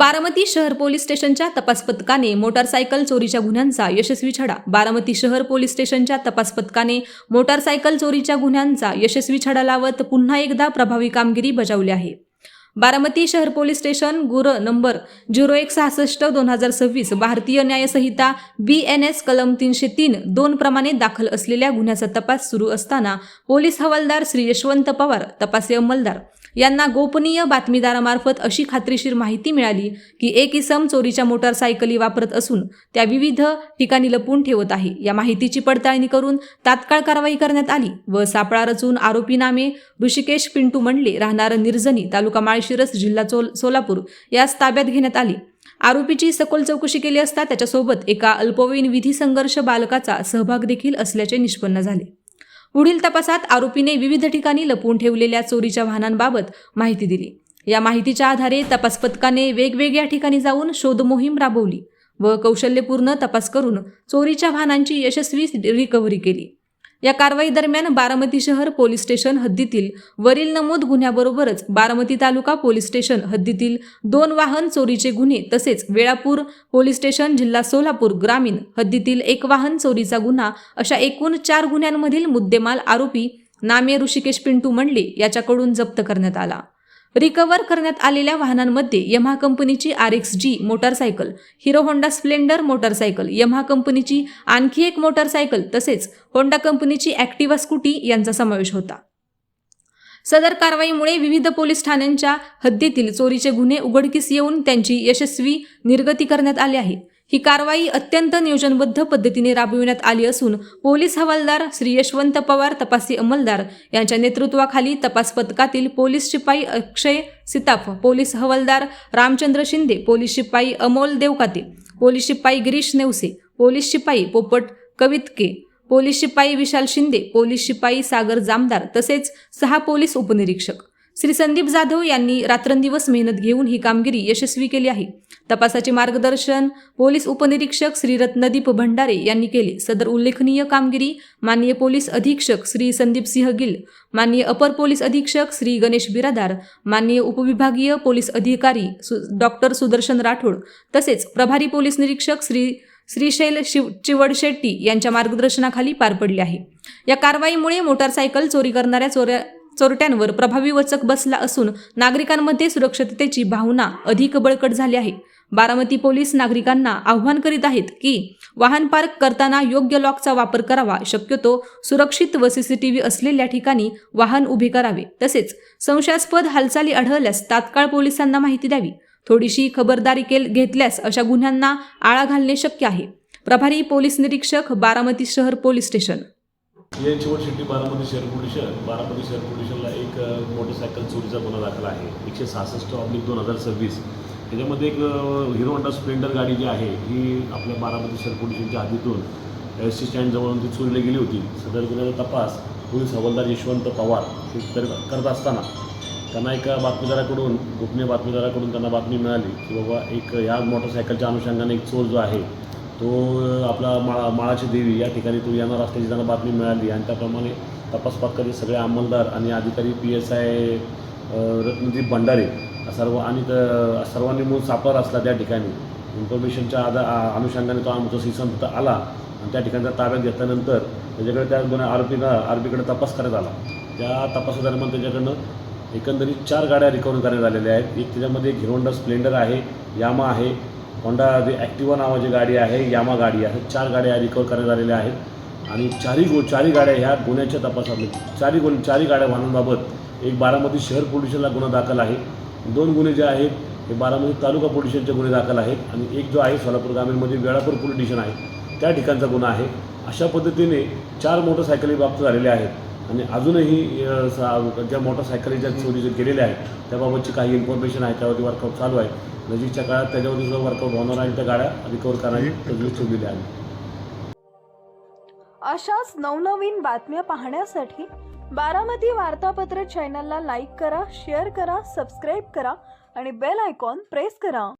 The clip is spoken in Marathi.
बारामती शहर पोलीस स्टेशनच्या तपास पथकाने मोटारसायकल चोरीच्या गुन्ह्यांचा यशस्वी छडा। बारामती शहर पोलीस स्टेशनच्या तपास पथकाने मोटारसायकल चोरीच्या गुन्ह्यांचा यशस्वी छडा लावत पुन्हा एकदा प्रभावी कामगिरी बजावली आहे। बारामती शहर पोलीस स्टेशन गुर नंबर 0166/2026 भारतीय न्याय संहिता BNS कलम 303(2) प्रमाणे दाखल असलेल्या गुन्ह्याचा तपास सुरू असताना पोलीस हवालदार श्री यशवंत पवार तपासी अंमलदार यांना गोपनीय बातमीदारामार्फत अशी खात्रीशीर माहिती मिळाली की एक इसम चोरीच्या मोटारसायकली वापरत असून त्या विविध ठिकाणी लपवून ठेवत आहे। या माहितीची पडताळणी करून तात्काळ कारवाई करण्यात आली व सापळा रचून आरोपी नामे ऋषिकेश पिंटू मंडले राहणार निर्जनी तालुका माळशिरस जिल्हा सोलापूर यास ताब्यात घेण्यात आली। आरोपीची सखोल चौकशी केली असता त्याच्यासोबत एका अल्पवयीन विधी संघर्ष बालकाचा सहभाग देखील असल्याचे निष्पन्न झाले। पुढील तपासात आरोपीने विविध ठिकाणी लपवून ठेवलेल्या चोरीच्या वाहनांबाबत माहिती दिली। या माहितीच्या आधारे तपास पथकाने वेगवेगळ्या ठिकाणी जाऊन शोध मोहीम राबवली व कौशल्यपूर्ण तपास करून चोरीच्या वाहनांची यशस्वी रिकव्हरी केली। या कारवाई दरम्यान बारामती शहर पोलीस स्टेशन हद्दीतील वरील नमूद गुन्ह्याबरोबरच बारामती तालुका पोलीस स्टेशन हद्दीतील 2 वाहन चोरीचे गुन्हे तसेच वेळापूर पोलीस स्टेशन जिल्हा सोलापूर ग्रामीण हद्दीतील 1 वाहन चोरीचा गुन्हा अशा एकूण 4 गुन्ह्यांमधील मुद्देमाल आरोपी नामे ऋषिकेश पिंटू मंडले याच्याकडून जप्त करण्यात आला। रिकव्हर करण्यात आलेल्या वाहनांमध्ये यमाहा कंपनीची RXG motorcycle, hero Honda Splendor motorcycle, Yamaha कंपनीची आणखी एक मोटारसायकल तसेच होंडा कंपनीची ॲक्टिवा स्कूटी यांचा समावेश होता। सदर कारवाईमुळे विविध पोलीस ठाण्यांच्या हद्दीतील चोरीचे गुन्हे उघडकीस येऊन त्यांची यशस्वी निर्गती करण्यात आली आहे। ही कारवाई अत्यंत नियोजनबद्ध पद्धतीने राबविण्यात आली असून पोलीस हवालदार श्री यशवंत पवार तपासी अंमलदार यांच्या नेतृत्वाखाली तपास पथकातील पोलीस शिपाई अक्षय सिताफ, पोलीस हवालदार रामचंद्र शिंदे, पोलीस शिपाई अमोल देवकाते, पोलीस शिपाई गिरीश नेवसे, पोलीस शिपाई पोपट कवितके, पोलीस शिपाई विशाल शिंदे, पोलीस शिपाई सागर जामदार तसेच 6 पोलीस उपनिरीक्षक श्री संदीप जाधव यांनी रात्रंदिवस मेहनत घेऊन ही कामगिरी यशस्वी केली आहे। तपासाचे मार्गदर्शन पोलीस उपनिरीक्षक श्री रत्नदीप भंडारे यांनी केले। सदर उल्लेखनीय कामगिरी माननीय पोलीस अधीक्षक श्री संदीप सिंह गिल, माननीय अपर पोलीस अधीक्षक श्री गणेश बिरादार, माननीय उपविभागीय पोलीस अधिकारी डॉक्टर सुदर्शन राठोड तसेच प्रभारी पोलीस निरीक्षक श्रीशैल चिवडशेट्टी यांच्या मार्गदर्शनाखाली पार पडली आहे। या कारवाईमुळे मोटारसायकल चोरी करणाऱ्या चोरट्यांवर प्रभावी वचक बसला असून नागरिकांमध्ये सुरक्षिततेची भावना अधिक बळकट झाली आहे। बारामती पोलीस नागरिकांना आव्हान करीत आहेत की वाहन पार्क करताना योग्य लॉकचा वापर करावा, शक्यतो सुरक्षित व CCTV असलेल्या ठिकाणी वाहन उभे करावे तसेच संशयास्पद हालचाली आढळल्यास तात्काळ पोलिसांना माहिती द्यावी। थोडीशी खबरदारी घेतल्यास अशा गुन्ह्यांना आळा घालणे शक्य आहे। प्रभारी पोलीस निरीक्षक बारामती शहर पोलीस स्टेशन चिवडशेट्टी बारामती शहर पोलिसांना एक मोटरसायकल चोरीचा गुन्हा दाखल आहे 166/2026। त्याच्यामध्ये एक हिरो होंडा स्प्लेंडर गाडी जी आहे ही आपल्या बारामती शहर पोलिसांच्या हद्दीतून ST स्टँडजवळून ती चोरीला गेली होती। सदर गुन्ह्याचा तपास पोलीस हवालदार यशवंत पवार हे करत असताना त्यांना एका बातमीदाराकडून गोपनीय बातमीदाराकडून त्यांना बातमी मिळाली की बाबा एक या मोटरसायकलच्या अनुषंगाने एक चोर जो आहे तो आपला माळाची देवी या ठिकाणी तो येणार असल्याची त्यांना बातमी मिळाली आणि त्याप्रमाणे तपास पथकाचे सगळे अंमलदार आणि अधिकारी PSI रत्नदीप भंडारे सर्वांनी मूळ सापळा असला त्या ठिकाणी इन्फॉर्मेशनच्या अनुषंगाने तो आमचा इसम तिथं आला आणि त्या ठिकाणचा ताब्यात घेतल्यानंतर त्याच्याकडे त्या गुन्हा आरोपीकडे तपास करण्यात आला। त्या तपासादरम्यान त्याच्याकडनं एकंदरीत 4 गाड्या रिकव्हर करण्यात आलेल्या आहेत। एक त्याच्यामध्ये एक हिरो होंडा स्प्लेंडर आहे, यामा आहे, होंडा जे ॲक्टिवा नावाची गाडी आहे, यामा गाडी आहे, 4 गाड्या रिकव्हर करण्यात आलेल्या आहेत आणि चारही गाड्या ह्या गुन्ह्याच्या तपासामध्ये चारही गाड्या वाहनांबाबत एक बारामती शहर पोलिसांना गुन्हा दाखल आहे। 2 गुन्हे जे आहेत हे बारामती तालुका पोलिसांचे गुन्हे दाखल आहेत आणि एक जो आहे सोलापूर ग्रामीणमध्ये वेळापूर पोलीस स्टेशन आहे त्या ठिकाणचा गुन्हा आहे। अशा पद्धतीने 4 मोटरसायकली बाबत झालेल्या आहेत आणि अजूनही ज्या मोटरसायकली ज्या चोरी केलेल्या आहेत त्याबाबतची काही इन्फॉर्मेशन आहे त्यावरती वर्कआउट चालू आहे। नजीकच्या काळात त्याच्यावरती सुद्धा वर्कआउट होणार आणि त्या गाड्या रिकव्हर करण्याची तजवीज ठेवलेली आहे। अशाच नवनवीन बातम्या पाहण्यासाठी बारामती वार्तापत्र चॅनलला लाईक करा, शेअर करा, सबस्क्राईब करा आणि बेल आयकॉन प्रेस करा।